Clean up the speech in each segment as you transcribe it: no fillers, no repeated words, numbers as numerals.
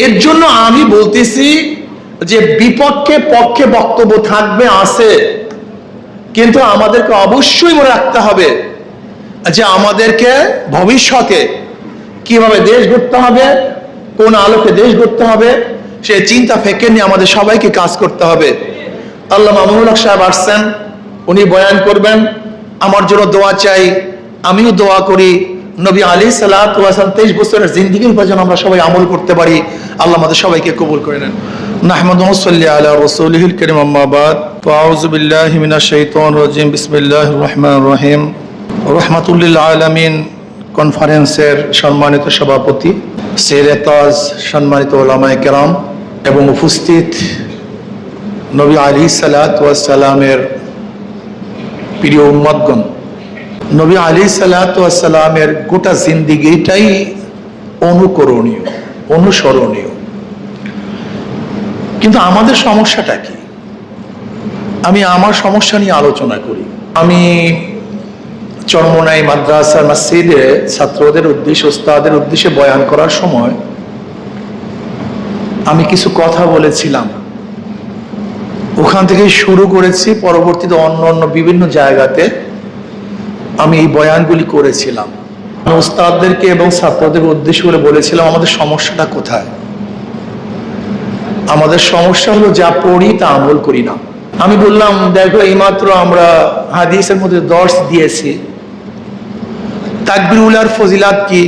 এর জন্য আমি বলতেছি যে বিপক্ষে পক্ষে বক্তব্য থাকবে আছে, কিন্তু আমাদেরকে অবশ্যই মনে রাখতে হবে যে আমাদেরকে ভবিষ্যতে কিভাবে দেশ গড়তে হবে, কোন আলোকে দেশ গড়তে হবে, সেই চিন্তা ফিকির নিয়ে আমাদের সবাইকে কাজ করতে হবে। আল্লামা মামুনুল হক সাহেব আসছেন, উনি বয়ান করবেন। আমার জন্য দোয়া চাই, আমিও দোয়া করি নবী আলাইহিস সালাতু ওয়াস সালাম 23 বছরের জিন্দেগির উপর যেন আমরা সবাই আমল করতে পারি। আল্লাহ আমাদের সবাইকে কবুল করে নেন। নাহমাদুহু সাল্লি আলা রাসূলিহিল কারীম, আম্মা বাদ। আউযু বিল্লাহি মিনাশ শাইতানির রাজিম, বিসমিল্লাহির রহমানির রহিম। রাহমাতুল লিল আলামিন কনফারেন্সের সম্মানিত সভাপতি, সেরে তাজ, সম্মানিত উলামায়ে কেরাম এবং উপস্থিত নবী আলাইহিস সালাতু ওয়াস সালামের প্রিয় উম্মতগণ, নবী আলাইহিস সালাতু ওয়াস সালামের গোটা জিন্দেগিটাই অনুকরণীয়, অনুসরণীয়। কিন্তু আমাদের সমস্যাটা কি? আমি আমার সমস্যা নিয়ে আলোচনা করি। আমি চরমোনাই মাদ্রাসার মসজিদে ছাত্রদের উদ্দেশ্যে, ওস্তাদের উদ্দেশ্যে বয়ান করার সময় আমি কিছু কথা বলেছিলাম, ওখান থেকে শুরু করেছি। পরবর্তীতে অন্য অন্য বিভিন্ন জায়গাতে আমি এই বয়ানগুলি করেছিলাম। ওস্তাদদেরকে এবং ছাত্রদের উদ্দেশ্য করে বলেছিলাম আমাদের সমস্যাটা কোথায়। আমাদের সমস্যা হলো যা পড়ি তা আমল করি না। আমি বললাম, দেখো এইমাত্র আমরা হাদিসের মধ্যে দর্শ দিয়েছি তাকবীরুল্লাহর ফজিলাত কি,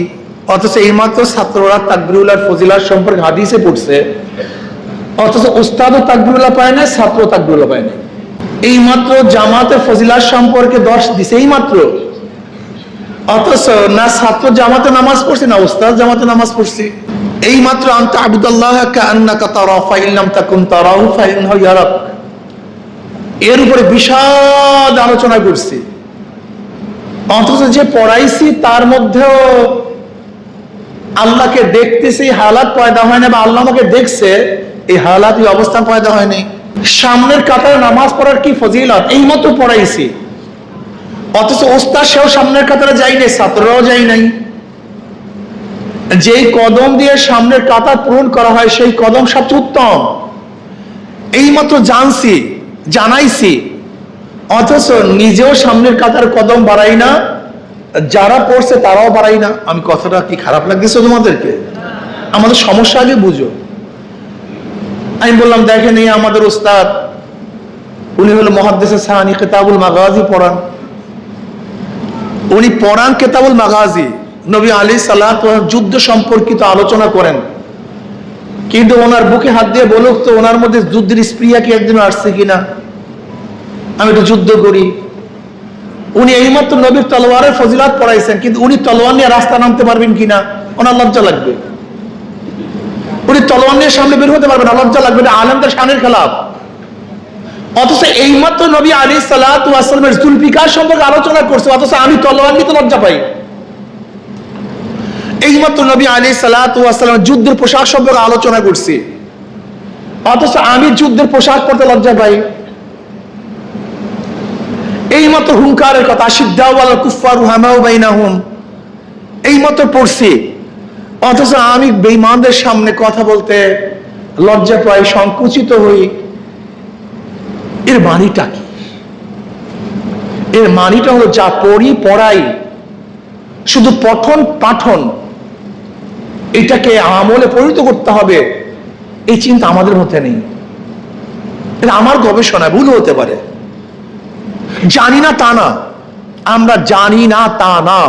অথচ এইমাত্র ছাত্ররা তাকবীরুল্লাহর ফজিলাত সম্পর্কে হাদিসে পড়ছে, অথচ উস্তাদও তাকবীরুল্লাহ পায় না, ছাত্র তাকবীরুল্লাহ পায় না। এইমাত্র জামাতের ফজিলাত সম্পর্কে দর্শ দিছে এইমাত্র, অথচ না ছাত্র জামাতে নামাজ পড়ছে না উস্তাদ জামাতে নামাজ পড়ছে। এইমাত্র আনতা আবুদাল্লাহ কাআন্নাকা তারা ফাইন লাম তাকুন তারাহু ফাইন্নাহু ইয়ারাক, এর উপরে বিশদ আলোচনা করছি। অথচ যে পড়াইছি তার মধ্যেও আল্লাহকে দেখতেছি হালাত পয়দা হয় না, বা আল্লাহ আমাকে দেখছে এই হালাত, এই অবস্থান পয়দা হয়নি। সামনের কাতারে নামাজ পড়ার কি ফজিলত এইমাত্র পড়াইছি, অথচ ওস্তাদ সেও সামনের কাতারে যাই নাই, ছাত্ররাও যাই নাই। যেই কদম দিয়ে সামনের কাতার পূরণ করা হয় সেই কদম সবচেয়ে উত্তম, এইমাত্র জানছি, জানাইছি, অথচ নিজেও সামনের কাতার কদম বাড়াই না, যারা পড়ছে তারাও বাড়াই না। আমি কথাটা কি খারাপ লাগতেছে তোমাদেরকে? আমাদের সমস্যা আগে বুঝো। আমি বললাম, দেখেন এই আমাদের ওস্তাদ, উনি হলো মুহাদ্দিসে সানি, কিতাবুল মাগাজি পড়ান। উনি পড়ান কিতাবুল মাগাজি, নবী আলাইহিস সালাতু ওয়াস সালাম যুদ্ধ সম্পর্কিত আলোচনা করেন। কিন্তু ওনার বুকে হাত দিয়ে বলুক তো, ওনার মধ্যে যুদ্ধের স্প্রিয়া কি একদিন আসছে কিনা, আমি একটু যুদ্ধ করি। উনি এইমাত্র নবীর তলোয়ারের ফজিলাত পড়াইছেন, কিন্তু উনি তলোয়ার নিয়ে রাস্তা নামতে পারবেন কিনা, ওনার লজ্জা লাগবে। উনি তলোয়ার নিয়ে সামনে বের হতে পারবেন, লজ্জা লাগবে, না আলেমদের শানের খেলাফ। অথচ এইমাত্র নবী আলাইহিস সালাতু ওয়াস সালামের জুলফিকার সম্পর্কে আলোচনা করছে, অথচ আমি তলোয়ার নিতে লজ্জা পাই। এইমাত্র নবী আলাইহিস সালাতু ওয়াস সালামের যুদ্ধের পোশাক সম্পর্কে আলোচনা করছি, অথচ আমি যুদ্ধের পোশাক পরতে লজ্জা পাই। এইমাত্র হুঙ্কারের কথা, আশিদ্দাউ আলাল কুফফার রুহামাউ বাইনাহুম, এইমাত্র পড়ছি, অথচ আমি বেঈমানদের সামনে কথা বলতে লজ্জা পাই, সংকুচিত হই। এর মানিটা কি? এর মানিটা হলো যা পড়ি পড়াই, শুধু পঠন পাঠন, এটাকে আমলে পরিণত করতে হবে, এই চিন্তা আমাদের মধ্যে নেই। এটা আমার গবেষণা, ভুল হতে পারে। জানি না তা না, আমরা জানি না তা না,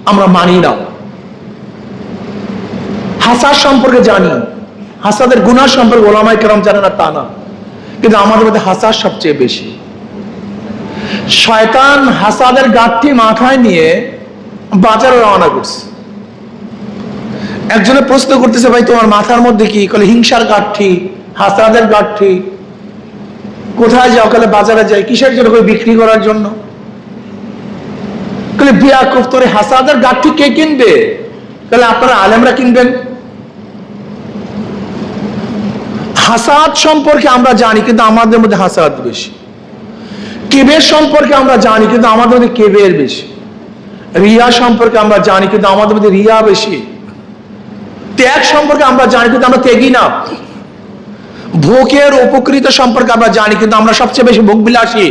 আমরা মানি না। হাসাদ সম্পর্কে জানি, হাসাদের গুনাহ সম্পর্কে ওলামায়ে কেরাম জানে না তা না, কিন্তু আমাদের মধ্যে হাসাদ সবচেয়ে বেশি। শয়তান হাসাদের গাঁঠটি মাথায় নিয়ে বাজারে রওনা করছে। একজনে প্রশ্ন করতেছে, ভাই তোমার মাথার মধ্যে কি? বলে হিংসার গাঁঠটি, হাসাদের গাঁঠটি। কোথায় যাও? বলে বাজারে যাই। কিসের জন্য? বিক্রি করার জন্য। বলে বিয়াকুফ, তোর হাসাদের গাঁঠটি কে কিনবে? বলে আপনারা আলেমরা কিনবেন। হাসাদ সম্পর্কে আমরা জানি, কিন্তু আমাদের মধ্যে হাসাদ বেশি। কিবের সম্পর্কে আমরা জানি, কিন্তু আমাদের মধ্যে কিবের বেশি। রিয়া সম্পর্কে আমরা জানি, কিন্তু আমাদের মধ্যে রিয়া বেশি। ত্যাগ সম্পর্কে আমরা জানি কিন্তু আমরা ত্যাগী না। ভোগের উপকৃত সম্পর্কে আমরা জানি কিন্তু আমরা সবচেয়ে বেশি ভোগবিলাসী।